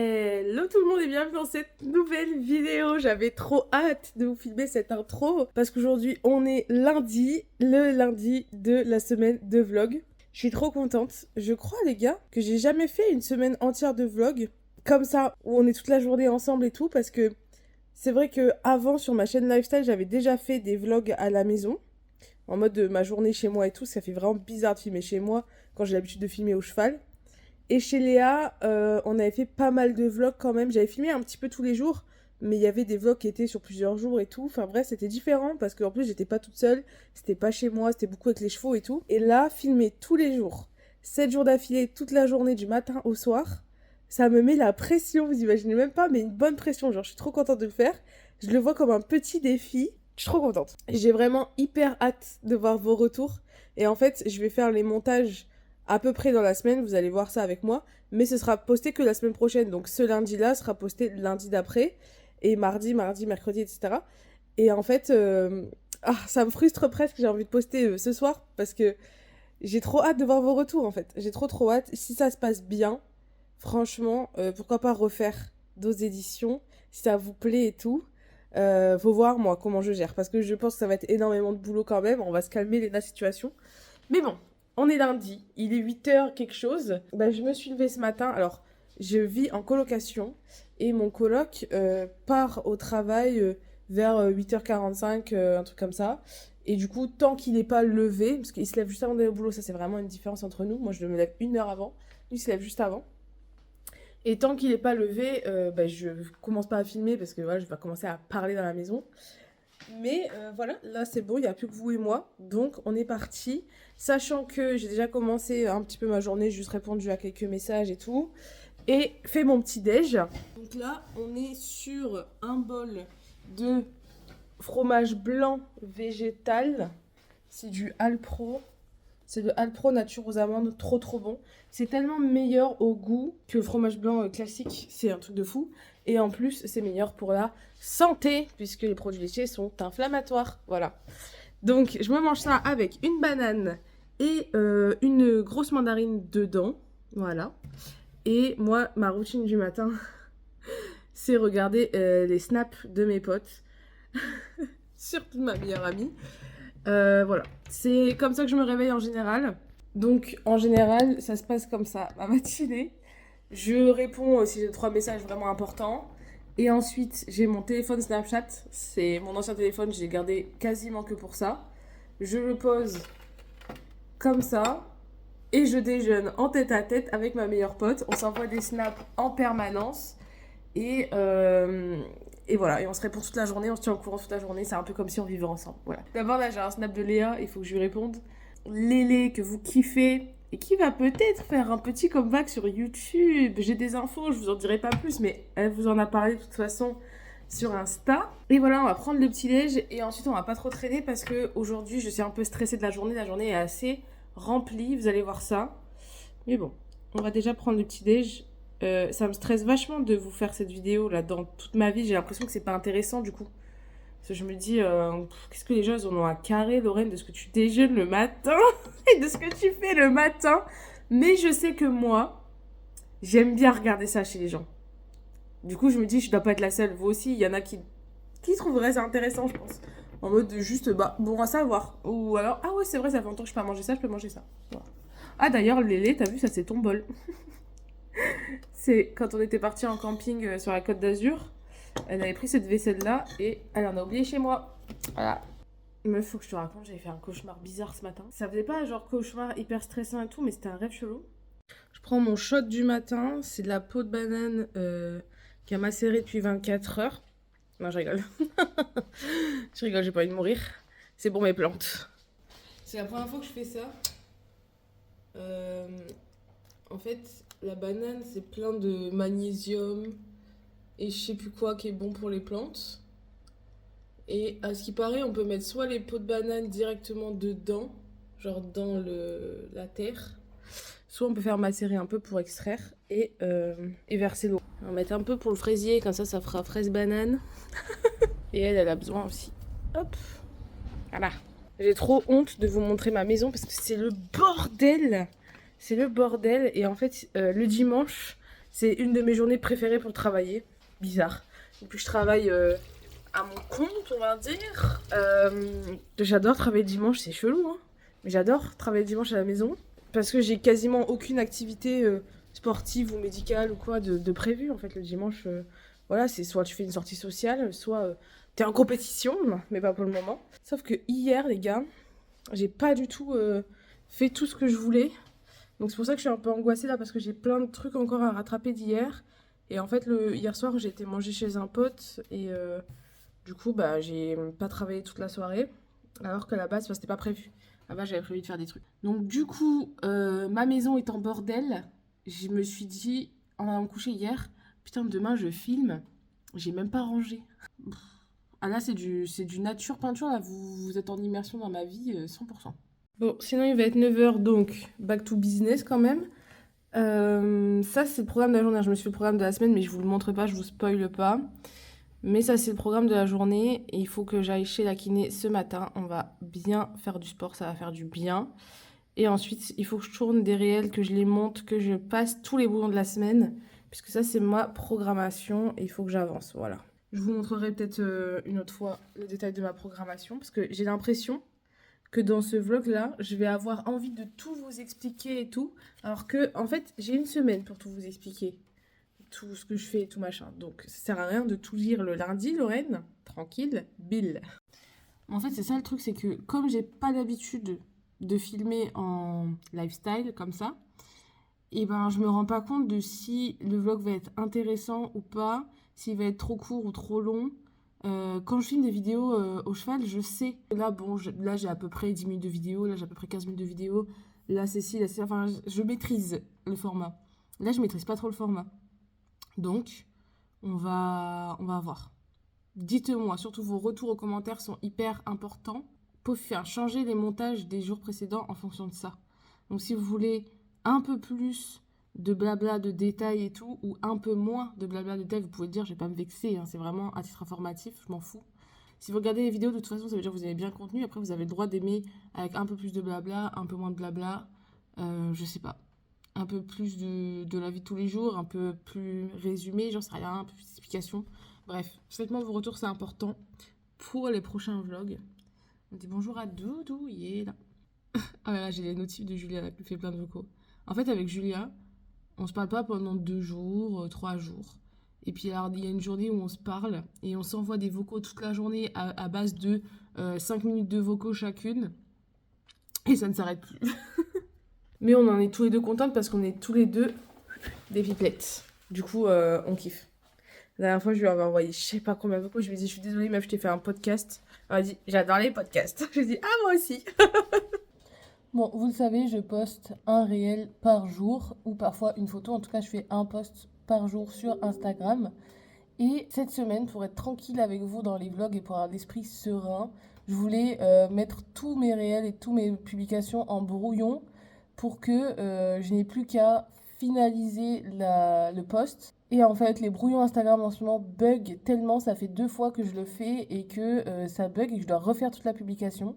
Hello tout le monde et bienvenue dans cette nouvelle vidéo. J'avais trop hâte de vous filmer cette intro parce qu'aujourd'hui on est lundi, le lundi de la semaine de vlog. Je suis trop contente. Je crois les gars que j'ai jamais fait une semaine entière de vlog comme ça où on est toute la journée ensemble et tout, parce que c'est vrai que avant sur ma chaîne lifestyle j'avais déjà fait des vlogs à la maison en mode de ma journée chez moi et tout. Ça fait vraiment bizarre de filmer chez moi quand j'ai l'habitude de filmer au cheval. Et chez Léa, on avait fait pas mal de vlogs quand même. J'avais filmé un petit peu tous les jours, mais il y avait des vlogs qui étaient sur plusieurs jours et tout. Enfin bref, c'était différent parce qu'en plus, j'étais pas toute seule. C'était pas chez moi, c'était beaucoup avec les chevaux et tout. Et là, filmer tous les jours, 7 jours d'affilée, toute la journée, du matin au soir, ça me met la pression, vous imaginez même pas, mais une bonne pression. Genre, je suis trop contente de le faire. Je le vois comme un petit défi. Je suis trop contente. J'ai vraiment hyper hâte de voir vos retours. Et en fait, je vais faire les montages à peu près dans la semaine, vous allez voir ça avec moi, mais ce sera posté que la semaine prochaine, donc ce lundi-là sera posté le lundi d'après, et mardi, mercredi, etc. Et en fait, ça me frustre presque, j'ai envie de poster ce soir, parce que j'ai trop hâte de voir vos retours en fait, j'ai trop hâte. Si ça se passe bien, franchement, pourquoi pas refaire d'autres éditions, si ça vous plaît et tout. Faut voir moi comment je gère, parce que je pense que ça va être énormément de boulot quand même, on va se calmer la situation. Mais bon, on est lundi, il est 8h quelque chose. Bah, je me suis levée ce matin. Alors, je vis en colocation et mon coloc part au travail vers 8h45, un truc comme ça. Et du coup, tant qu'il n'est pas levé, parce qu'il se lève juste avant d'aller au boulot, ça c'est vraiment une différence entre nous. Moi, je me lève 1 heure avant, lui il se lève juste avant. Et tant qu'il n'est pas levé, je commence pas à filmer parce que voilà, je vais commencer à parler dans la maison. Mais voilà, là c'est bon, il n'y a plus que vous et moi. Donc on est parti. Sachant que j'ai déjà commencé un petit peu ma journée, juste répondu à quelques messages et tout. Et fait mon petit déj. Donc là, on est sur un bol de fromage blanc végétal. C'est du Alpro. C'est le Alpro nature aux amandes, trop bon. C'est tellement meilleur au goût que le fromage blanc classique, c'est un truc de fou. Et en plus, c'est meilleur pour la santé, puisque les produits laitiers sont inflammatoires. Voilà. Donc, je me mange ça avec une banane et une grosse mandarine dedans. Voilà. Et moi, ma routine du matin, c'est regarder les snaps de mes potes. Surtout ma meilleure amie. Voilà, c'est comme ça que je me réveille en général. Donc en général, ça se passe comme ça, ma matinée. Je réponds si j'ai 3 messages vraiment importants. Et ensuite, j'ai mon téléphone Snapchat. C'est mon ancien téléphone, je l'ai gardé quasiment que pour ça. Je le pose comme ça. Et je déjeune en tête à tête avec ma meilleure pote. On s'envoie des snaps en permanence. Et voilà, et on se répond toute la journée, on se tient au courant toute la journée, c'est un peu comme si on vivait ensemble. Voilà. D'abord là j'ai un snap de Léa, il faut que je lui réponde. Lélé que vous kiffez et qui va peut-être faire un petit comeback sur YouTube. J'ai des infos, je vous en dirai pas plus, mais elle vous en a parlé de toute façon sur Insta. Et voilà, on va prendre le petit déj et ensuite on va pas trop traîner parce que aujourd'hui je suis un peu stressée de la journée est assez remplie, vous allez voir ça. Mais bon, on va déjà prendre le petit déj. Ça me stresse vachement de vous faire cette vidéo là dans toute ma vie. J'ai l'impression que c'est pas intéressant du coup. Parce que je me dis, qu'est-ce que les gens ils en ont à carrer, Lorraine, de ce que tu déjeunes le matin et de ce que tu fais le matin. Mais je sais que moi, j'aime bien regarder ça chez les gens. Du coup, je me dis, je dois pas être la seule. Vous aussi, il y en a qui trouveraient ça intéressant, je pense. En mode de juste, bon à savoir. Ou alors, ah ouais, c'est vrai, ça fait longtemps que je peux pas manger ça, je peux manger ça. Voilà. Ah d'ailleurs, Lélé, t'as vu, ça c'est ton bol. C'est quand on était parti en camping sur la Côte d'Azur, elle avait pris cette vaisselle-là et elle en a oublié chez moi. Voilà. Meuf, faut que je te raconte, j'avais fait un cauchemar bizarre ce matin. Ça faisait pas genre cauchemar hyper stressant et tout, mais c'était un rêve chelou. Je prends mon shot du matin, c'est de la peau de banane qui a macéré depuis 24 heures. Non, je rigole. Je rigole, j'ai pas envie de mourir. C'est pour mes plantes. C'est la première fois que je fais ça. En fait, la banane, c'est plein de magnésium et je sais plus quoi qui est bon pour les plantes. Et à ce qui paraît, on peut mettre soit les peaux de banane directement dedans, genre dans la terre, soit on peut faire macérer un peu pour extraire et verser l'eau. On va mettre un peu pour le fraisier, comme ça fera fraise banane. Et elle a besoin aussi. Hop, voilà. J'ai trop honte de vous montrer ma maison parce que c'est le bordel. C'est le bordel. Et en fait, le dimanche, C'est une de mes journées préférées pour travailler. Bizarre. Et puis je travaille à mon compte, on va dire. J'adore travailler le dimanche, c'est chelou, hein. Mais j'adore travailler le dimanche à la maison. Parce que j'ai quasiment aucune activité sportive ou médicale ou quoi de prévu. En fait, le dimanche, voilà, c'est soit tu fais une sortie sociale, soit t'es en compétition, mais pas pour le moment. Sauf que hier, les gars, j'ai pas du tout fait tout ce que je voulais. Donc c'est pour ça que je suis un peu angoissée là, parce que j'ai plein de trucs encore à rattraper d'hier. Et en fait, hier soir, j'ai été manger chez un pote et du coup, bah, j'ai pas travaillé toute la soirée. Alors qu'à la base, c'était pas prévu. À la base, j'avais prévu de faire des trucs. Donc du coup, ma maison est en bordel. Je me suis dit, en allant me coucher hier, putain, demain je filme. J'ai même pas rangé. Ah là, c'est du nature peinture, là. Vous êtes en immersion dans ma vie, 100%. Bon, sinon il va être 9h, donc back to business quand même. Ça, c'est le programme de la journée. Je me suis fait le programme de la semaine, mais je vous le montre pas, je vous spoile pas. Mais ça, c'est le programme de la journée. Et il faut que j'aille chez la kiné ce matin. On va bien faire du sport, ça va faire du bien. Et ensuite, il faut que je tourne des réels, que je les monte, que je passe tous les boulons de la semaine. Puisque ça, c'est ma programmation et il faut que j'avance. Voilà. Je vous montrerai peut-être une autre fois le détail de ma programmation. Parce que j'ai l'impression que dans ce vlog-là, je vais avoir envie de tout vous expliquer et tout. Alors que, en fait, j'ai une semaine pour tout vous expliquer. Tout ce que je fais et tout machin. Donc, ça sert à rien de tout lire le lundi, Lorraine. Tranquille, Bill. En fait, c'est ça le truc, c'est que comme j'ai pas l'habitude de filmer en lifestyle comme ça, et ben je me rends pas compte de si le vlog va être intéressant ou pas, s'il va être trop court ou trop long. Quand je filme des vidéos au cheval, je sais. Là, bon, là j'ai à peu près 10 minutes de vidéo, là j'ai à peu près 15 minutes de vidéo, là c'est ci, là c'est... Enfin, je maîtrise le format. Là, je maîtrise pas trop le format. Donc, on va voir. Dites-moi, surtout vos retours aux commentaires sont hyper importants. Pour faire changer les montages des jours précédents en fonction de ça. Donc, si vous voulez un peu plus de blabla, de détails et tout, ou un peu moins de blabla, de détails, vous pouvez dire, je vais pas me vexer, hein, c'est vraiment à titre informatif, je m'en fous. Si vous regardez les vidéos, de toute façon, ça veut dire que vous avez bien le contenu. Après, vous avez le droit d'aimer avec un peu plus de blabla, un peu moins de blabla, je sais pas. Un peu plus de la vie de tous les jours, un peu plus résumé, j'en sais rien, un peu plus d'explication. Bref, faites-moi vos retours, c'est important pour les prochains vlogs. On dit bonjour à Doudou, il est là. Ah là, j'ai les notifs de Julia là, qui me fait plein de vocaux. En fait, avec Julia, on se parle pas pendant 2 jours, 3 jours. Et puis alors, il y a une journée où on se parle et on s'envoie des vocaux toute la journée à base de 5 minutes de vocaux chacune. Et ça ne s'arrête plus. Mais on en est tous les deux contentes parce qu'on est tous les deux des pipelettes. Du coup, on kiffe. La dernière fois, je lui avais envoyé je sais pas combien de vocaux. Je lui ai dit, je suis désolée, meuf, je t'ai fait un podcast. Elle m'a dit, j'adore les podcasts. Je lui ai dit, ah, moi aussi. Bon, vous le savez, je poste un réel par jour ou parfois une photo. En tout cas, je fais un post par jour sur Instagram. Et cette semaine, pour être tranquille avec vous dans les vlogs et pour avoir l'esprit serein, je voulais mettre tous mes réels et toutes mes publications en brouillon pour que je n'ai plus qu'à finaliser le post. Et en fait, les brouillons Instagram en ce moment bug tellement, ça fait 2 fois que je le fais et que ça bug et que je dois refaire toute la publication.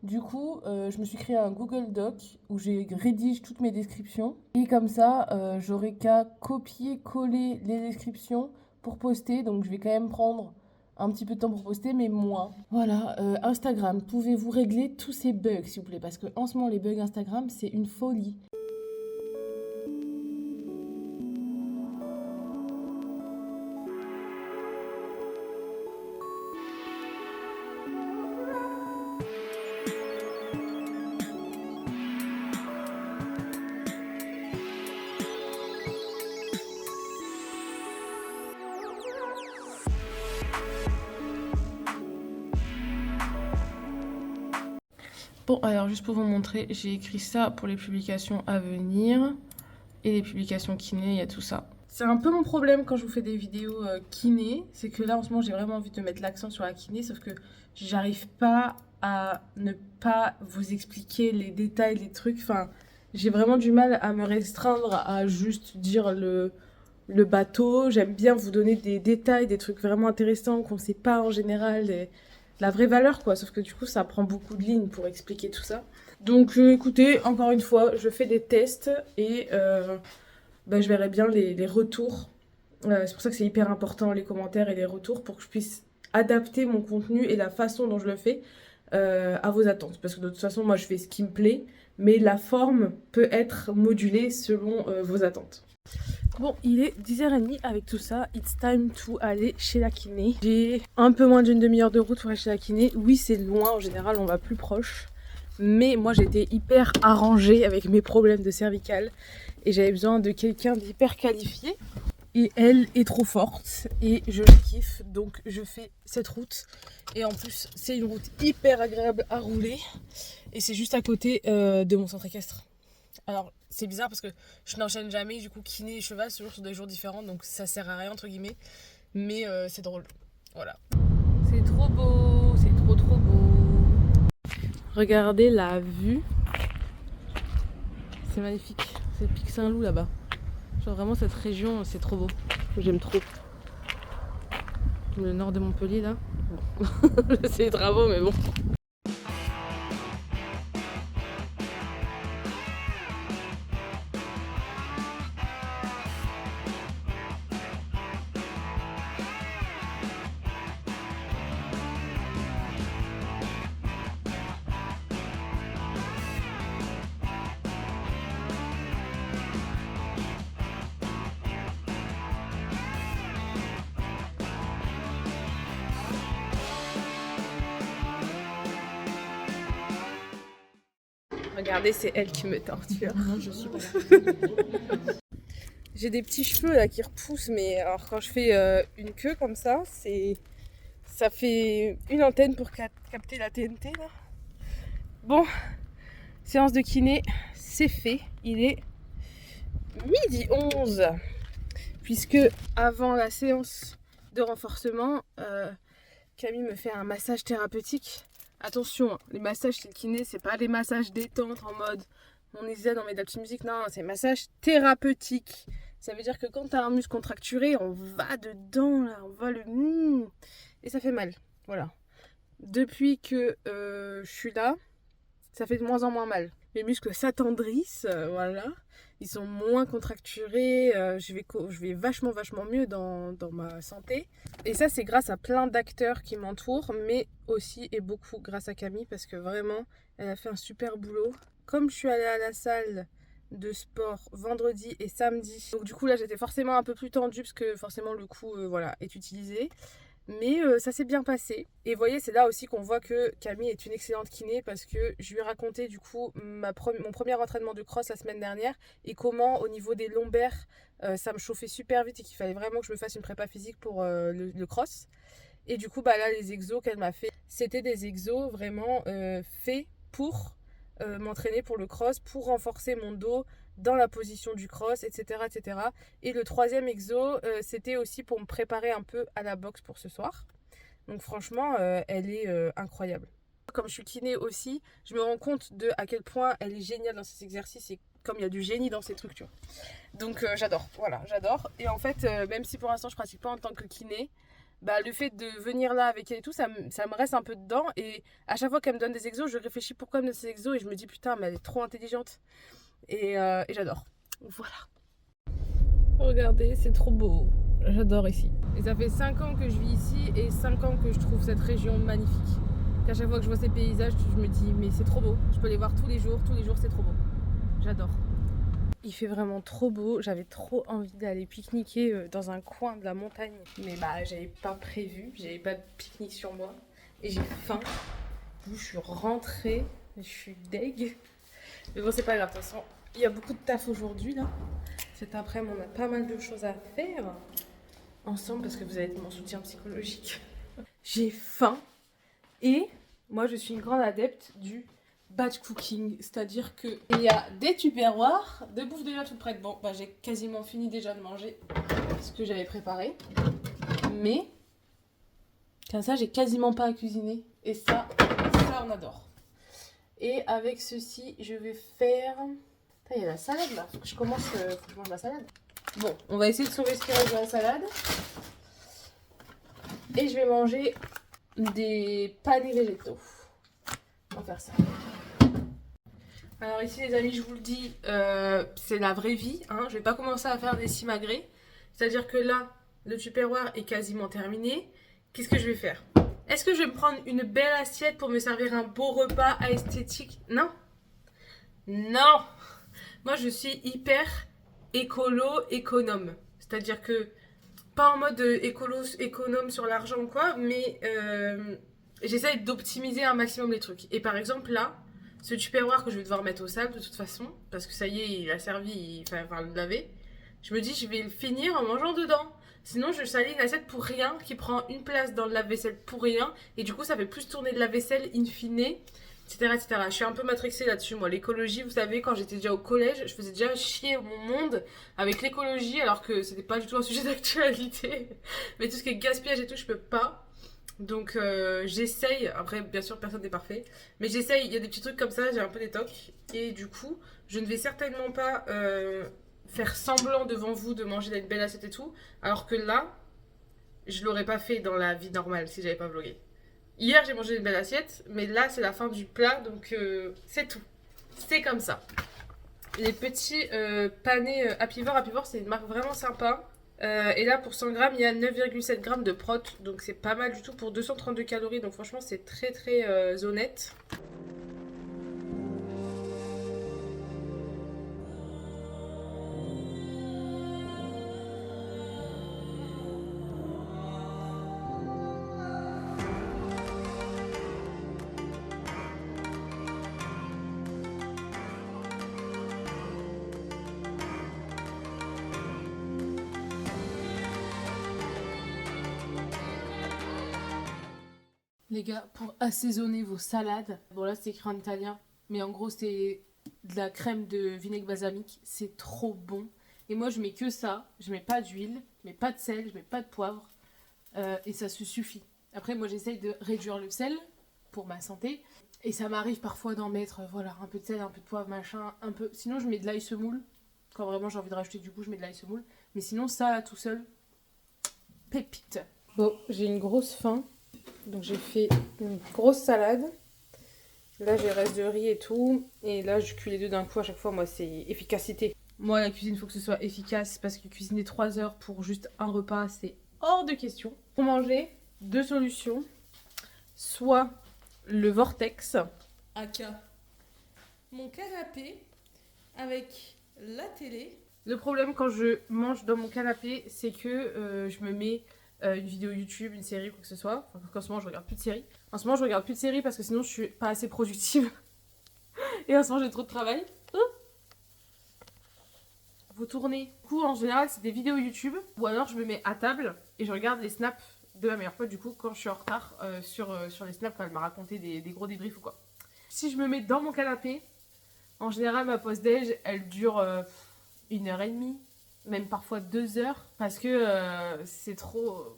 Du coup, je me suis créé un Google Doc où j'ai rédige toutes mes descriptions. Et comme ça, j'aurai qu'à copier-coller les descriptions pour poster. Donc, je vais quand même prendre un petit peu de temps pour poster, mais moins. Voilà, Instagram, pouvez-vous régler tous ces bugs, s'il vous plaît? Parce qu'en ce moment, les bugs Instagram, c'est une folie. Bon, alors juste pour vous montrer, j'ai écrit ça pour les publications à venir et les publications kiné, il y a tout ça. C'est un peu mon problème quand je vous fais des vidéos kiné, c'est que là en ce moment j'ai vraiment envie de mettre l'accent sur la kiné, sauf que j'arrive pas à ne pas vous expliquer les détails, les trucs, enfin j'ai vraiment du mal à me restreindre à juste dire le bateau. J'aime bien vous donner des détails, des trucs vraiment intéressants qu'on sait pas en général, la vraie valeur quoi, sauf que du coup ça prend beaucoup de lignes pour expliquer tout ça. Donc écoutez, encore une fois, je fais des tests et bah, je verrai bien les retours. C'est pour ça que c'est hyper important les commentaires et les retours pour que je puisse adapter mon contenu et la façon dont je le fais à vos attentes. Parce que de toute façon, moi je fais ce qui me plaît, mais la forme peut être modulée selon vos attentes. Bon, il est 10h30 avec tout ça, it's time to aller chez la kiné. J'ai un peu moins d'une demi-heure de route pour aller chez la kiné. Oui, c'est loin, en général on va plus proche. Mais moi j'étais hyper arrangée avec mes problèmes de cervicale et j'avais besoin de quelqu'un d'hyper qualifié. Et elle est trop forte et je la kiffe, donc je fais cette route. Et en plus c'est une route hyper agréable à rouler et c'est juste à côté de mon centre équestre. Alors c'est bizarre parce que je n'enchaîne jamais du coup kiné et cheval toujours sur des jours différents, donc ça sert à rien entre guillemets, mais c'est drôle, voilà. C'est trop beau, c'est trop beau. Regardez la vue, c'est magnifique, c'est le pic Saint-Loup là-bas. Genre vraiment cette région c'est trop beau, j'aime trop. Le nord de Montpellier là, bon. C'est les travaux mais bon. Regardez, c'est elle qui me torture. Non, je suis pas là. J'ai des petits cheveux là qui repoussent, mais alors quand je fais une queue comme ça, ça fait une antenne pour capter la TNT là. Bon, séance de kiné, c'est fait. Il est 12h11. Puisque avant la séance de renforcement, Camille me fait un massage thérapeutique. Attention, hein, les massages chez le kiné, c'est pas les massages détente en mode on est zen, on met de la petite musique. Non, c'est massage thérapeutique. Ça veut dire que quand t'as un muscle contracturé, on va dedans, là, on va et ça fait mal. Voilà. Depuis que je suis là, ça fait de moins en moins mal. Les muscles s'attendrissent, voilà. Ils sont moins contracturés, je vais vachement mieux dans ma santé. Et ça, c'est grâce à plein d'acteurs qui m'entourent, mais aussi et beaucoup grâce à Camille, parce que vraiment, elle a fait un super boulot. Comme je suis allée à la salle de sport vendredi et samedi, donc du coup là j'étais forcément un peu plus tendue, parce que forcément le cou voilà, est utilisé. Mais ça s'est bien passé. Et vous voyez, c'est là aussi qu'on voit que Camille est une excellente kiné, parce que je lui ai raconté du coup mon premier entraînement de cross la semaine dernière et comment au niveau des lombaires ça me chauffait super vite et qu'il fallait vraiment que je me fasse une prépa physique pour le cross. Et du coup bah là les exos qu'elle m'a fait, c'était des exos vraiment faits pour m'entraîner pour le cross, pour renforcer mon dos dans la position du cross, etc. etc. Et le troisième exo, c'était aussi pour me préparer un peu à la boxe pour ce soir. Donc franchement, elle est incroyable. Comme je suis kiné aussi, je me rends compte de à quel point elle est géniale dans ses exercices et comme il y a du génie dans ses trucs, tu vois. Donc j'adore, voilà, j'adore. Et en fait, même si pour l'instant je pratique pas en tant que kiné, bah, le fait de venir là avec elle et tout, ça me reste un peu dedans. Et à chaque fois qu'elle me donne des exos, je réfléchis pourquoi elle me donne ces exos et je me dis putain, mais elle est trop intelligente. Et j'adore. Voilà. Regardez, c'est trop beau. J'adore ici. Et ça fait 5 ans que je vis ici et 5 ans que je trouve cette région magnifique. Qu'à chaque fois que je vois ces paysages, je me dis mais c'est trop beau. Je peux les voir tous les jours c'est trop beau. J'adore. Il fait vraiment trop beau, j'avais trop envie d'aller pique-niquer dans un coin de la montagne. Mais bah j'avais pas prévu, j'avais pas de pique-nique sur moi. Et j'ai faim. Du coup je suis rentrée, je suis deg. Mais bon c'est pas grave, de toute façon il y a beaucoup de taf aujourd'hui là. Cet après-midi on a pas mal de choses à faire ensemble parce que vous allez être mon soutien psychologique. J'ai faim et moi je suis une grande adepte du batch cooking, c'est-à-dire qu'il y a des tupperwares de bouffe déjà toute prête. Bon, bah j'ai quasiment fini déjà de manger ce que j'avais préparé, mais comme ça j'ai quasiment pas à cuisiner et ça on adore. Et avec ceci, je vais faire... Il y a la salade là, faut que je mange la salade. Bon, on va essayer de sauver ce qu'il reste de la salade. Et je vais manger des panés végétaux. On va faire ça. Alors ici les amis, je vous le dis, c'est la vraie vie, hein. Je vais pas commencer à faire des simagrées. C'est-à-dire que là, le tupperware est quasiment terminé. Qu'est-ce que je vais faire? Est-ce que je vais me prendre une belle assiette pour me servir un beau repas à esthétique? Non. Non. Moi je suis hyper écolo, économe. C'est-à-dire que, pas en mode écolo, économe sur l'argent ou quoi, mais j'essaye d'optimiser un maximum les trucs. Et par exemple là, ce tupperware que je vais devoir mettre au sable de toute façon, parce que ça y est, il a servi, enfin le laver, je me dis je vais le finir en mangeant dedans. Sinon je salis une assiette pour rien qui prend une place dans le lave-vaisselle pour rien, et du coup ça fait plus tourner de la vaisselle in fine, etc., etc. Je suis un peu matrixée là-dessus, moi. L'écologie, vous savez, quand j'étais déjà au collège, je faisais déjà chier mon monde avec l'écologie, alors que c'était pas du tout un sujet d'actualité. Mais tout ce qui est gaspillage et tout, je peux pas. Donc j'essaye, après bien sûr personne n'est parfait, mais j'essaye, il y a des petits trucs comme ça, j'ai un peu des tocs, et du coup je ne vais certainement pas faire semblant devant vous de manger une belle assiette et tout, alors que là, je l'aurais pas fait dans la vie normale si j'avais pas vlogué. Hier j'ai mangé une belle assiette, mais là c'est la fin du plat, donc c'est tout, c'est comme ça. Les petits panés Apivore. Apivore, c'est une marque vraiment sympa. Et là, pour 100 grammes, il y a 9,7 grammes de prot. Donc, c'est pas mal du tout pour 232 calories. Donc, franchement, c'est très très honnête. Les gars, pour assaisonner vos salades, bon là c'est écrit en italien, mais en gros c'est de la crème de vinaigre balsamique, c'est trop bon. Et moi je mets que ça, je mets pas d'huile, je mets pas de sel, je mets pas de poivre, et ça se suffit. Après moi j'essaye de réduire le sel pour ma santé, et ça m'arrive parfois d'en mettre, voilà, un peu de sel, un peu de poivre, machin, un peu. Sinon je mets de l'ail semoule, quand vraiment j'ai envie de rajouter du goût, je mets de l'ail semoule. Mais sinon ça tout seul, pépite. Bon, j'ai une grosse faim. Donc j'ai fait une grosse salade. Là j'ai le reste de riz et tout. Et là je cuis les deux d'un coup à chaque fois. Moi c'est efficacité. Moi la cuisine il faut que ce soit efficace. Parce que cuisiner 3 heures pour juste un repas c'est hors de question. Pour manger, deux solutions. Soit le vortex. Aka mon canapé avec la télé. Le problème quand je mange dans mon canapé c'est que je me mets une vidéo YouTube, une série, quoi que ce soit. Enfin, en ce moment, je regarde plus de séries. En ce moment, je regarde plus de séries parce que sinon, je suis pas assez productive. Et en ce moment, j'ai trop de travail. Vous tournez. Du coup, en général, c'est des vidéos YouTube. Ou alors, je me mets à table et je regarde les snaps de ma meilleure pote, du coup, quand je suis en retard sur les snaps, quand elle m'a raconté des gros débriefs ou quoi. Si je me mets dans mon canapé, en général, ma pause déj, elle dure 1h30. Même parfois 2 heures, parce que c'est trop...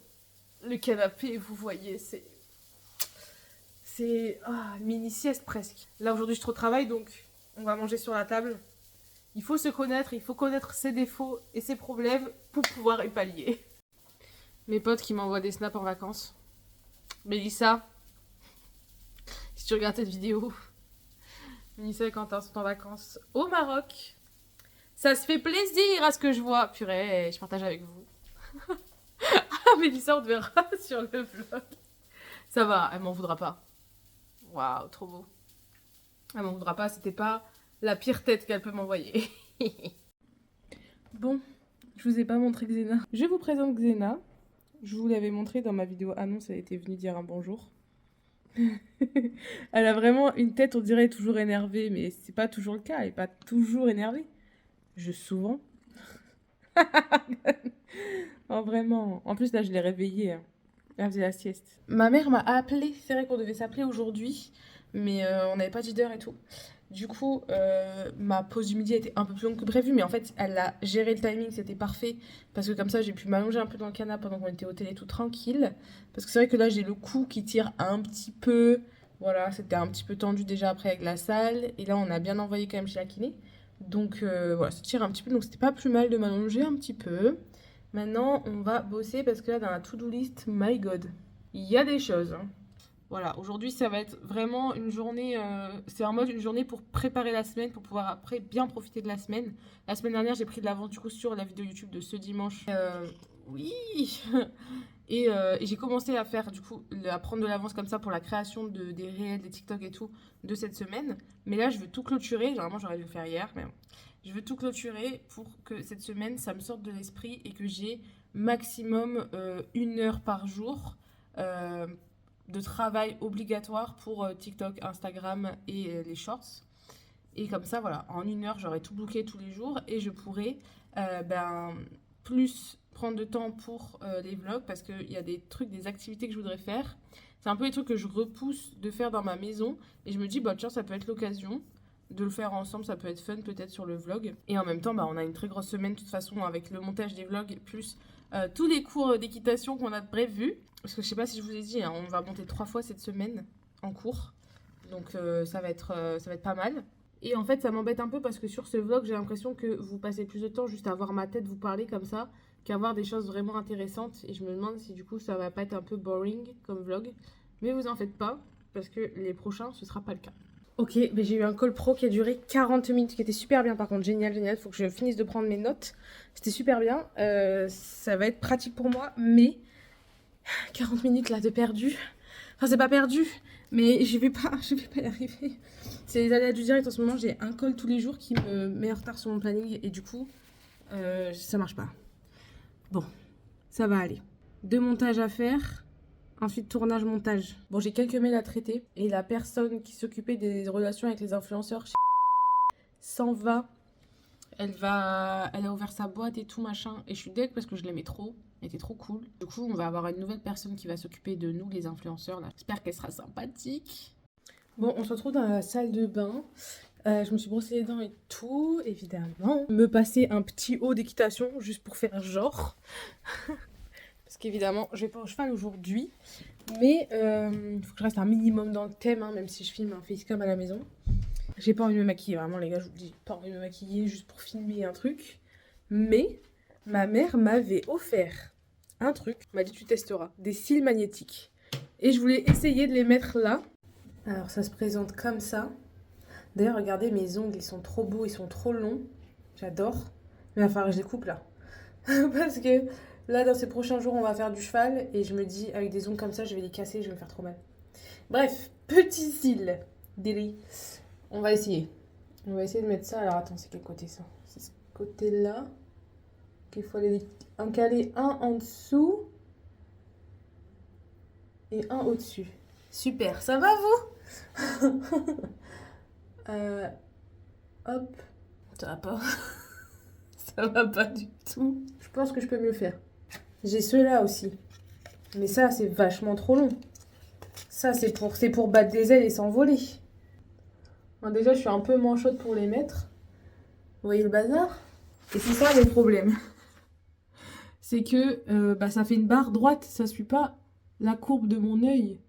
Le canapé, vous voyez, c'est mini-sieste presque. Là, aujourd'hui, je trop travaille, donc on va manger sur la table. Il faut se connaître, il faut connaître ses défauts et ses problèmes pour pouvoir y pallier. Mes potes qui m'envoient des snaps en vacances. Mélissa, si tu regardes cette vidéo, Mélissa et Quentin sont en vacances au Maroc. Ça se fait plaisir à ce que je vois. Purée, je partage avec vous. Ah, Mélissa, on te verra sur le vlog. Ça va, elle m'en voudra pas. Waouh, trop beau. Elle m'en voudra pas, c'était pas la pire tête qu'elle peut m'envoyer. Bon, je vous ai pas montré Xena. Je vous présente Xena. Je vous l'avais montré dans ma vidéo annonce, elle était venue dire un bonjour. Elle a vraiment une tête, on dirait, toujours énervée, mais c'est pas toujours le cas, elle est pas toujours énervée. Souvent. Oh, vraiment. En plus, là, je l'ai réveillée. Elle faisait la sieste. Ma mère m'a appelée. C'est vrai qu'on devait s'appeler aujourd'hui, mais on n'avait pas dit d'heure et tout. Du coup, ma pause du midi était un peu plus longue que prévu, mais en fait, elle a géré le timing, c'était parfait. Parce que comme ça, j'ai pu m'allonger un peu dans le canapé pendant qu'on était au télé tout tranquille. Parce que c'est vrai que là, j'ai le cou qui tire un petit peu. Voilà, c'était un petit peu tendu déjà après avec la salle. Et là, on a bien envoyé quand même chez la kiné. Donc voilà, ça tire un petit peu, donc c'était pas plus mal de m'allonger un petit peu. Maintenant, on va bosser parce que là, dans la to-do list, my god, il y a des choses. Hein. Voilà, aujourd'hui ça va être vraiment une journée, c'est en mode une journée pour préparer la semaine, pour pouvoir après bien profiter de la semaine. La semaine dernière j'ai pris de l'avance du coup sur la vidéo YouTube de ce dimanche. Oui. Et j'ai commencé à faire du coup, à prendre de l'avance comme ça pour la création des réels, des TikTok et tout de cette semaine. Mais là je veux tout clôturer, généralement j'aurais dû le faire hier, mais bon. Je veux tout clôturer pour que cette semaine ça me sorte de l'esprit et que j'ai maximum 1 heure par jour. De travail obligatoire pour TikTok, Instagram et les shorts. Et comme ça, voilà, en 1 heure, j'aurai tout booké tous les jours et je pourrai plus prendre de temps pour les vlogs parce qu'il y a des trucs, des activités que je voudrais faire. C'est un peu les trucs que je repousse de faire dans ma maison et je me dis, bah tiens, ça peut être l'occasion de le faire ensemble, ça peut être fun peut-être sur le vlog. Et en même temps, bah, on a une très grosse semaine de toute façon avec le montage des vlogs plus tous les cours d'équitation qu'on a prévus. Parce que je sais pas si je vous ai dit, hein, on va monter 3 fois cette semaine en cours. Donc ça va être pas mal. Et en fait, ça m'embête un peu parce que sur ce vlog, j'ai l'impression que vous passez plus de temps juste à voir ma tête vous parler comme ça qu'à voir des choses vraiment intéressantes. Et je me demande si du coup ça va pas être un peu boring comme vlog. Mais vous en faites pas, parce que les prochains, ce sera pas le cas. Ok, mais j'ai eu un call pro qui a duré 40 minutes, qui était super bien par contre, génial, génial. Faut que je finisse de prendre mes notes. C'était super bien. Ça va être pratique pour moi, mais 40 minutes là de perdu. Enfin, c'est pas perdu, mais je vais pas y arriver. C'est les aléas du direct en ce moment. J'ai un call tous les jours qui me met en retard sur mon planning et du coup, ça marche pas. Bon, ça va aller. 2 montages à faire. Ensuite, tournage, montage. Bon, j'ai quelques mails à traiter. Et la personne qui s'occupait des relations avec les influenceurs s'en va. Elle a ouvert sa boîte et tout, machin. Et je suis deg parce que je l'aimais trop. Elle était trop cool. Du coup, on va avoir une nouvelle personne qui va s'occuper de nous, les influenceurs. Là. J'espère qu'elle sera sympathique. Bon, on se retrouve dans la salle de bain. Je me suis brossé les dents et tout, évidemment. Me passer un petit haut d'équitation, juste pour faire genre. Parce qu'évidemment, je vais pas au cheval aujourd'hui. Mais il faut que je reste un minimum dans le thème, hein, même si je filme un facecam à la maison. J'ai pas envie de me maquiller, vraiment les gars, je vous dis, pas envie de me maquiller juste pour filmer un truc. Mais ma mère m'avait offert un truc, m'a dit tu testeras, des cils magnétiques. Et je voulais essayer de les mettre là. Alors ça se présente comme ça. D'ailleurs regardez mes ongles, ils sont trop beaux, ils sont trop longs. J'adore. Mais il va falloir que je les coupe là. Parce que là dans ces prochains jours on va faire du cheval. Et je me dis avec des ongles comme ça je vais les casser, je vais me faire trop mal. Bref, petits cils. Délit. On va essayer. On va essayer de mettre ça. Alors attends, c'est quel côté ça? C'est ce côté-là. Il faut aller en caler un en dessous et un au-dessus. Super, ça va vous? Hop. Ça va pas. Ça va pas du tout. Je pense que je peux mieux faire. J'ai ceux-là aussi. Mais ça, c'est vachement trop long. Ça, c'est pour battre des ailes et s'envoler. Bon, déjà, je suis un peu moins chaude pour les mettre. Vous voyez le bazar? Et c'est ça le problème. C'est que ça fait une barre droite, ça suit pas la courbe de mon œil.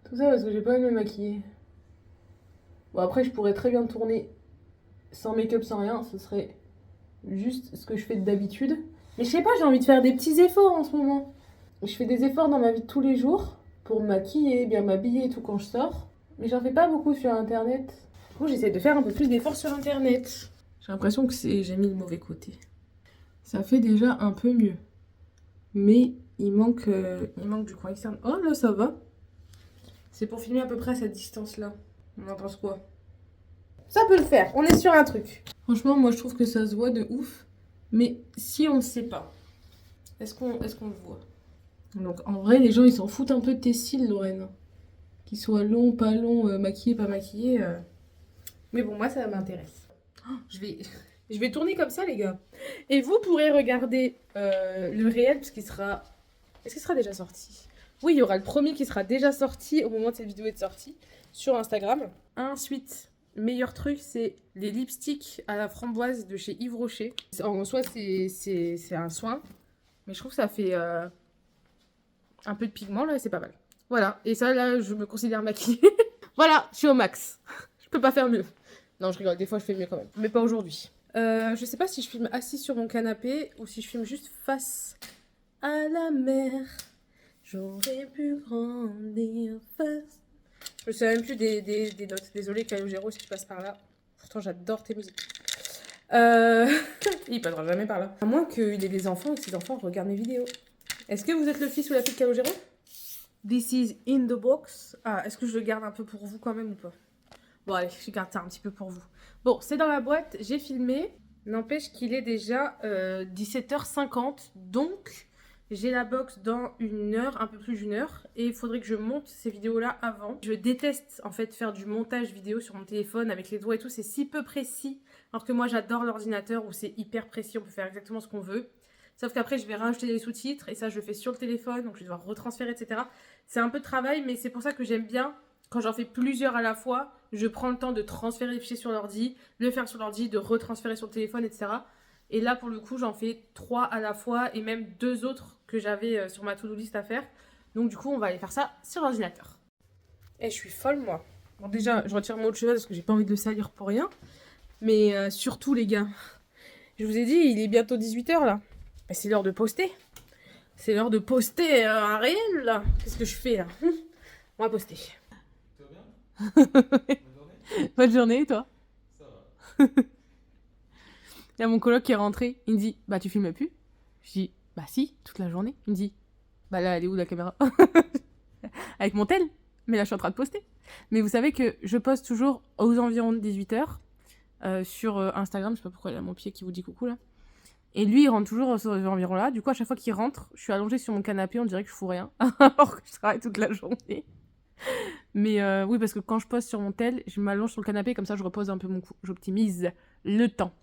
Tout ça parce que j'ai pas envie de me maquiller. Bon après je pourrais très bien tourner sans make-up, sans rien, ce serait juste ce que je fais d'habitude. Mais je sais pas, j'ai envie de faire des petits efforts en ce moment. Je fais des efforts dans ma vie de tous les jours pour me maquiller, bien m'habiller et tout quand je sors. Mais j'en fais pas beaucoup sur internet. Du coup j'essaie de faire un peu plus d'efforts sur internet. J'ai l'impression que j'ai mis le mauvais côté. Ça fait déjà un peu mieux. Mais il manque du coin externe. Oh là ça va. C'est pour filmer à peu près à cette distance-là. On en pense quoi? Ça peut le faire, on est sur un truc. Franchement, moi je trouve que ça se voit de ouf. Mais si on ne sait pas, est-ce qu'on le voit? Donc en vrai, les gens ils s'en foutent un peu de tes cils, Lorraine. Qu'ils soient longs, pas longs, maquillés, pas maquillés. Mais bon, moi ça m'intéresse. Oh, je vais tourner comme ça, les gars. Et vous pourrez regarder le réel, parce qu'il sera... Est-ce qu'il sera déjà sorti? Oui, il y aura le premier qui sera déjà sorti au moment de cette vidéo est sortie sur Instagram. Ensuite, meilleur truc, c'est les lipsticks à la framboise de chez Yves Rocher. En soi, c'est un soin, mais je trouve que ça fait un peu de pigment, là, et c'est pas mal. Voilà, et ça, là, je me considère maquillée. Voilà, je suis au max. Je peux pas faire mieux. Non, je rigole, des fois, je fais mieux quand même, mais pas aujourd'hui. Je sais pas si je filme assis sur mon canapé ou si je filme juste face à la mer. J'aurais pu grandir fast. Je me souviens même plus des notes. Désolée, Calogero, si tu passes par là. Pourtant, j'adore tes musiques. Il passera jamais par là. À moins qu'il ait des enfants et que ses enfants regardent mes vidéos. Est-ce que vous êtes le fils ou la fille de Calogero? This is in the box. Ah, est-ce que je le garde un peu pour vous quand même ou pas? Bon, allez, je garde ça un petit peu pour vous. Bon, c'est dans la boîte, j'ai filmé. N'empêche qu'il est déjà 17h50. Donc, j'ai la box dans une heure, un peu plus d'une heure. Et il faudrait que je monte ces vidéos-là avant. Je déteste, en fait, faire du montage vidéo sur mon téléphone avec les doigts et tout. C'est si peu précis. Alors que moi, j'adore l'ordinateur où c'est hyper précis. On peut faire exactement ce qu'on veut. Sauf qu'après, je vais rajouter des sous-titres. Et ça, je le fais sur le téléphone. Donc, je vais devoir retransférer, etc. C'est un peu de travail, mais c'est pour ça que j'aime bien. Quand j'en fais plusieurs à la fois, je prends le temps de transférer les fichiers sur l'ordi, de le faire sur l'ordi, de retransférer sur le téléphone, etc. Et là, pour le coup, j'en fais 3 à la fois et même 2 autres que j'avais sur ma to-do list à faire. Donc du coup, on va aller faire ça sur l'ordinateur. Et je suis folle, moi. Bon, déjà, je retire mon autre cheval parce que j'ai pas envie de le salir pour rien. Mais surtout, les gars, je vous ai dit, il est bientôt 18h là. Mais c'est l'heure de poster. C'est l'heure de poster un réel là. Qu'est-ce que je fais là? On va poster. Bonne journée, et toi? Ça va. Il y a mon coloc qui est rentré. Il me dit, bah tu filmes plus? Je dis, bah si, toute la journée. Il me dit, bah là, elle est où la caméra? Avec mon tel. Mais là, je suis en train de poster. Mais vous savez que je poste toujours aux environs de 18h sur Instagram. Je sais pas pourquoi il y a mon pied qui vous dit coucou là. Et lui, il rentre toujours aux environs là. Du coup, à chaque fois qu'il rentre, je suis allongée sur mon canapé. On dirait que je fous rien. Alors que je travaille toute la journée. Mais oui, parce que quand je poste sur mon tel, je m'allonge sur le canapé, comme ça je repose un peu mon cou. J'optimise le temps.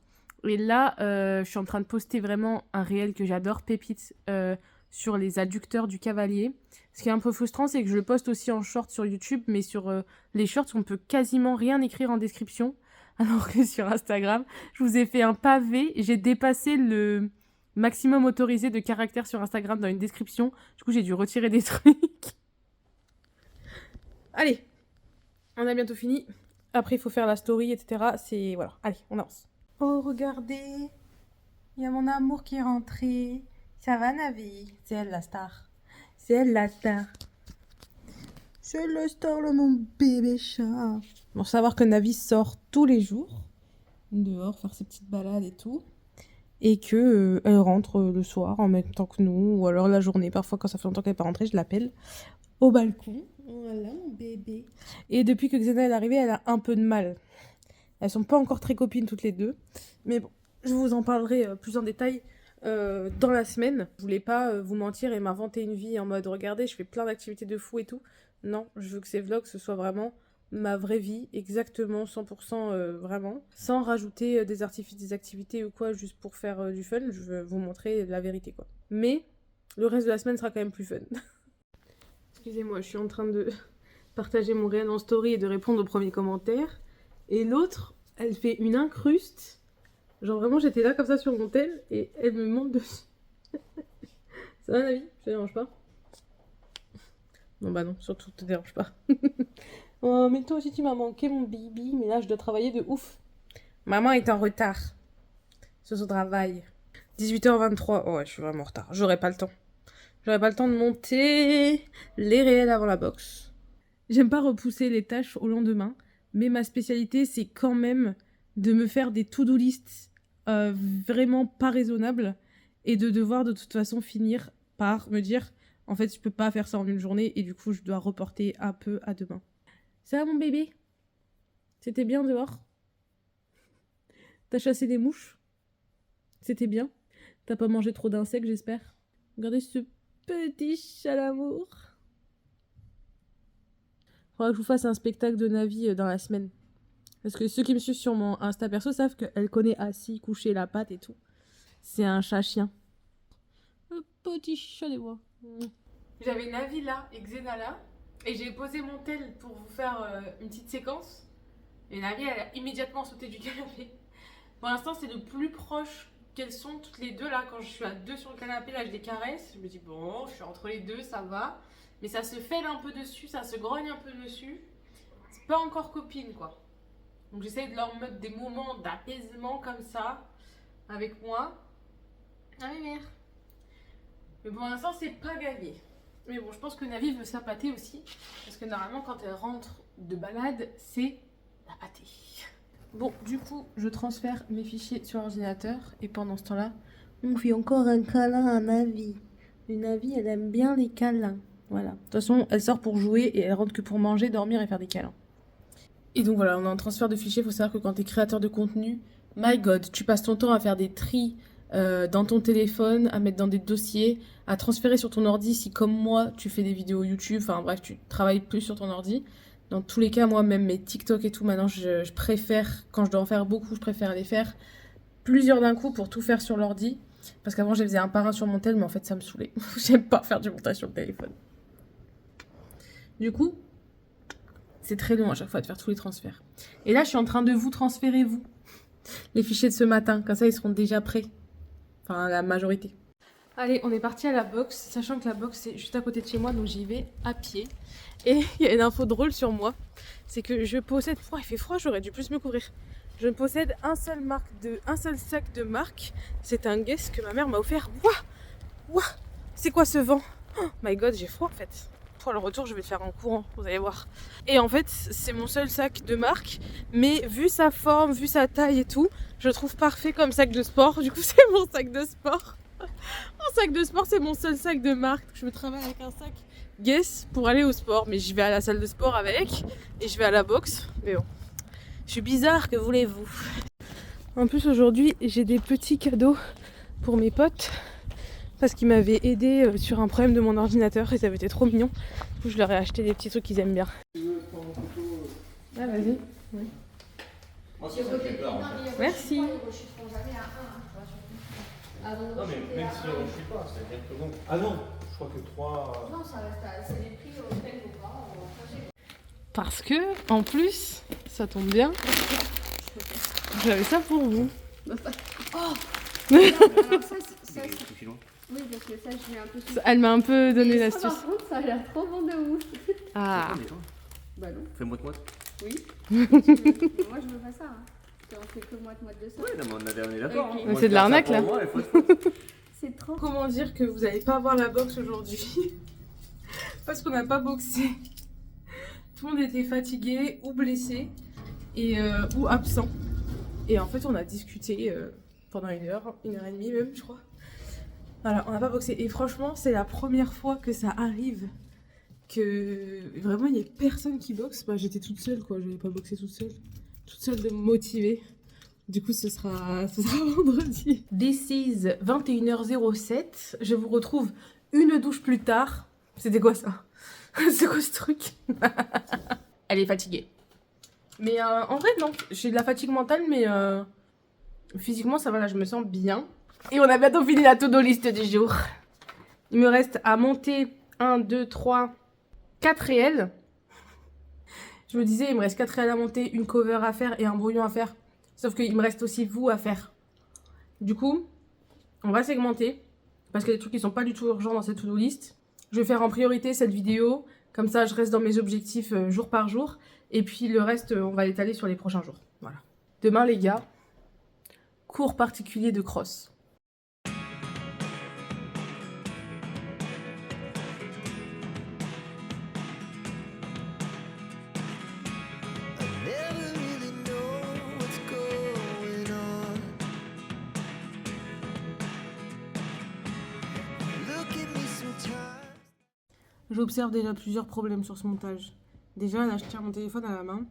Et là, je suis en train de poster vraiment un réel que j'adore, pépite, sur les adducteurs du cavalier. Ce qui est un peu frustrant, c'est que je le poste aussi en short sur YouTube, mais sur les shorts, on peut quasiment rien écrire en description. Alors que sur Instagram, je vous ai fait un pavé, j'ai dépassé le maximum autorisé de caractères sur Instagram dans une description. Du coup, j'ai dû retirer des trucs. Allez, on a bientôt fini. Après, il faut faire la story, etc. C'est... Voilà, allez, on avance. Oh, regardez. Il y a mon amour qui est rentré. Ça va, Navi? C'est elle, la star. C'est elle, la star. C'est la star, là, mon bébé chat. Bon, savoir que Navi sort tous les jours. Dehors, faire ses petites balades et tout. Et que elle rentre le soir en même temps que nous. Ou alors la journée. Parfois, quand ça fait longtemps qu'elle n'est pas rentrée, je l'appelle au balcon. Voilà mon bébé. Et depuis que Xena est arrivée, elle a un peu de mal. Elles sont pas encore très copines toutes les deux. Mais bon, je vous en parlerai plus en détail dans la semaine. Je voulais pas vous mentir et m'inventer une vie en mode regardez, je fais plein d'activités de fou et tout. Non, je veux que ces vlogs, ce soit vraiment ma vraie vie, exactement 100% vraiment. Sans rajouter des artifices, des activités ou quoi, juste pour faire du fun. Je veux vous montrer la vérité quoi. Mais le reste de la semaine sera quand même plus fun. Excusez-moi, je suis en train de partager mon réel en story et de répondre aux premiers commentaires. Et l'autre, elle fait une incruste. Genre vraiment, j'étais là comme ça sur mon tel et elle me monte dessus. Ça va, Navi? Ça te dérange pas? Non, bah non, surtout, te dérange pas. Oh, mais toi aussi, tu m'as manqué, mon bibi. Mais là, je dois travailler de ouf. Maman est en retard sur son travail. 18h23. Oh, ouais, je suis vraiment en retard. J'aurai pas le temps. J'aurais pas le temps de monter les réels avant la box. J'aime pas repousser les tâches au lendemain, mais ma spécialité, c'est quand même de me faire des to-do lists vraiment pas raisonnables et de devoir de toute façon finir par me dire en fait, je peux pas faire ça en une journée et du coup, je dois reporter un peu à demain. Ça va, mon bébé? C'était bien dehors? T'as chassé des mouches? C'était bien? T'as pas mangé trop d'insectes, j'espère? Regardez ce petit chat d'amour. Faudra que je vous fasse un spectacle de Navi dans la semaine. Parce que ceux qui me suivent sur mon Insta perso savent qu'elle connaît assis, couché, la patte et tout. C'est un chat-chien. Un petit chat des bois. J'avais Navi là et Xena là. Et j'ai posé mon tel pour vous faire une petite séquence. Et Navi, elle a immédiatement sauté du canapé. Pour l'instant, c'est le plus proche qu'elles sont toutes les deux là. Quand je suis à deux sur le canapé, là, je les caresse. Je me dis, bon, je suis entre les deux, ça va. Mais ça se fêle un peu dessus, ça se grogne un peu dessus. C'est pas encore copine, quoi. Donc j'essaie de leur mettre des moments d'apaisement comme ça, avec moi. Ah, mais merde. Mais pour l'instant, c'est pas gagné. Mais bon, je pense que Navi veut s'appâter aussi. Parce que normalement, quand elle rentre de balade, c'est la pâtée. Bon, du coup, je transfère mes fichiers sur l'ordinateur. Et pendant ce temps-là, on fait encore un câlin à Navi. Et Navi, elle aime bien les câlins. Voilà. De toute façon, elle sort pour jouer et elle rentre que pour manger, dormir et faire des câlins. Et donc voilà, on a un transfert de fichiers. Il faut savoir que quand tu es créateur de contenu, my god, tu passes ton temps à faire des tris dans ton téléphone, à mettre dans des dossiers, à transférer sur ton ordi si comme moi, tu fais des vidéos YouTube, enfin bref, tu travailles plus sur ton ordi. Dans tous les cas, moi, même mes TikTok et tout, maintenant, je préfère, quand je dois en faire beaucoup, je préfère les faire plusieurs d'un coup pour tout faire sur l'ordi. Parce qu'avant, je les faisais un par un sur mon tel, mais en fait, ça me saoulait. J'aime pas faire du montage sur le téléphone. Du coup, c'est très long à chaque fois de faire tous les transferts. Et là, je suis en train de vous transférer, vous, les fichiers de ce matin. Comme ça, ils seront déjà prêts. Enfin, la majorité. Allez, on est parti à la boxe, sachant que la boxe, c'est juste à côté de chez moi, donc j'y vais à pied. Et il y a une info drôle sur moi, c'est que je possède... Oh, il fait froid, j'aurais dû plus me couvrir. Je possède un seul sac de marque. C'est un Guess que ma mère m'a offert. Ouah, c'est quoi ce vent? Oh my god, j'ai froid en fait. Pour le retour, je vais le faire en courant, vous allez voir. Et en fait, c'est mon seul sac de marque, mais vu sa forme, vu sa taille et tout, je le trouve parfait comme sac de sport. Du coup, c'est mon sac de sport. Mon sac de sport, c'est mon seul sac de marque. Je travaille avec un sac Guess pour aller au sport, mais je vais à la salle de sport avec et je vais à la boxe. Mais bon, je suis bizarre, que voulez-vous? En plus, aujourd'hui, j'ai des petits cadeaux pour mes potes parce qu'ils m'avaient aidé sur un problème de mon ordinateur et ça avait été trop mignon. Du coup, je leur ai acheté des petits trucs qu'ils aiment bien. Ah, vas-y. Oui. Merci. Non mais même si on ne suit pas, c'est-à-dire que bon... Ah non, je crois que 3... Non, ça reste c'est les prix auxquels vos parents vont partager. Parce que, en plus, ça tombe bien, j'avais ça pour vous. Oh alors ça, oui, parce que ça, je l'ai un peu... Elle m'a un peu donné Et ça, l'astuce. par contre, ça a l'air trop bon de ouf. Ah. Bah non. Fais moite-moite. Oui. Moi, je veux pas ça. Hein. On fait que moite-moite de ça. Ouais, non, mais on est d'accord. Okay. Hein. Mais c'est de l'arnaque là. C'est trop... Comment dire que vous n'allez pas voir la boxe aujourd'hui? Parce qu'on n'a pas boxé. Tout le monde était fatigué ou blessé et, ou absent. Et en fait, on a discuté pendant 1 heure et demie même, je crois. Voilà, on n'a pas boxé. Et franchement, c'est la première fois que ça arrive que vraiment il n'y ait personne qui boxe. Bah, j'étais toute seule, quoi. Je n'avais pas boxé toute seule de me motiver. Du coup, ce sera vendredi. This is 21h07. Je vous retrouve une douche plus tard. C'était quoi ça? C'est quoi ce truc? Elle est fatiguée. Mais en vrai, non. J'ai de la fatigue mentale, mais physiquement, ça va, là, je me sens bien. Et on a bientôt fini la to-do list du jour. Il me reste à monter 1, 2, 3, 4 réels. Je me disais, il me reste 4 réels à monter, une cover à faire et un brouillon à faire. Sauf qu'il me reste aussi vous à faire. Du coup, on va segmenter. Parce qu'il y a des trucs qui sont pas du tout urgents dans cette to-do list. Je vais faire en priorité cette vidéo. Comme ça, je reste dans mes objectifs jour par jour. Et puis le reste, on va l'étaler sur les prochains jours. Voilà. Demain, les gars, cours particulier de cross. J'observe déjà plusieurs problèmes sur ce montage. Déjà, là, je tiens mon téléphone à la main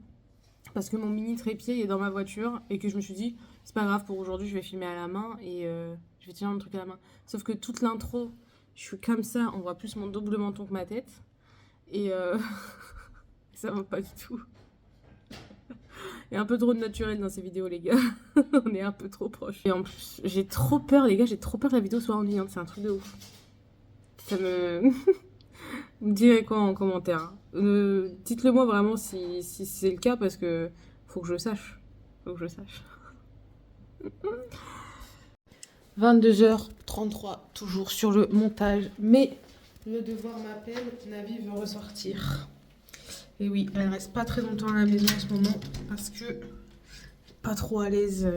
parce que mon mini trépied est dans ma voiture et que je me suis dit, c'est pas grave, pour aujourd'hui, je vais filmer à la main et je vais tenir mon truc à la main. Sauf que toute l'intro, je suis comme ça, on voit plus mon double menton que ma tête et ça va pas du tout. Il y a un peu trop de naturel dans ces vidéos, les gars. On est un peu trop proches. Et en plus, j'ai trop peur, les gars, j'ai trop peur que la vidéo soit ennuyante. C'est un truc de ouf. Ça me... Vous me direz quoi en commentaire. Dites-le moi vraiment si c'est le cas parce que faut que je sache. 22h33, toujours sur le montage. Mais le devoir m'appelle, Navi veut ressortir. Et oui, elle reste pas très longtemps à la maison en ce moment parce que pas trop à l'aise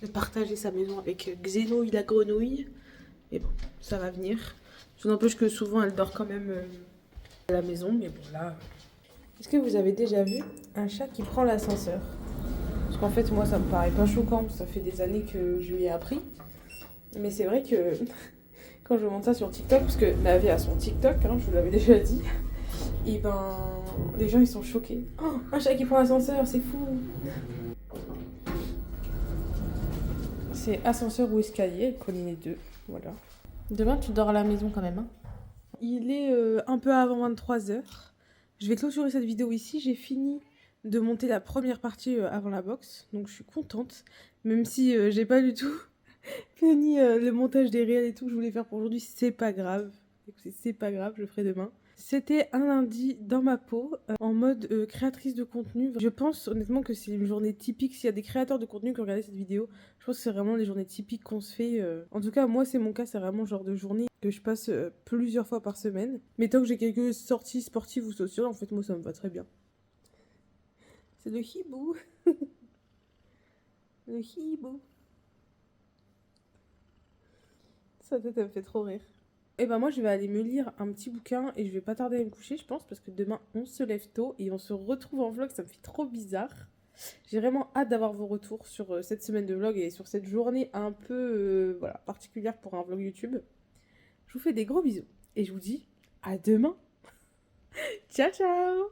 de partager sa maison avec Xénouille la grenouille. Mais bon, ça va venir. Tout n'empêche que souvent elle dort quand même à la maison, mais bon là... Est-ce que vous avez déjà vu un chat qui prend l'ascenseur? Parce qu'en fait moi ça me paraît pas choquant, ça fait des années que je lui ai appris. Mais c'est vrai que quand je monte ça sur TikTok, parce que ma vie a son TikTok, hein, je vous l'avais déjà dit, et ben les gens ils sont choqués. Oh, un chat qui prend l'ascenseur, c'est fou! C'est ascenseur ou escalier, elle connaît les deux, voilà. Demain tu dors à la maison quand même, hein. Il est un peu avant 23h. Je vais clôturer cette vidéo ici, j'ai fini de monter la première partie avant la boxe, donc je suis contente, même si j'ai pas du tout fini le montage des réels et tout que je voulais faire pour aujourd'hui, c'est pas grave. Écoutez, c'est pas grave, je le ferai demain. C'était un lundi dans ma peau, en mode créatrice de contenu. Je pense honnêtement que c'est une journée typique. S'il y a des créateurs de contenu qui regardent cette vidéo, je pense que c'est vraiment les journées typiques qu'on se fait. En tout cas, moi, c'est mon cas, c'est vraiment le genre de journée que je passe plusieurs fois par semaine. Mais tant que j'ai quelques sorties sportives ou sociales, en fait, moi, ça me va très bien. C'est le hibou. Le hibou. Sa tête, elle me fait trop rire. Et ben moi je vais aller me lire un petit bouquin et je vais pas tarder à me coucher je pense parce que demain on se lève tôt et on se retrouve en vlog, ça me fait trop bizarre. J'ai vraiment hâte d'avoir vos retours sur cette semaine de vlog et sur cette journée un peu voilà, particulière pour un vlog YouTube. Je vous fais des gros bisous et je vous dis à demain. Ciao ciao.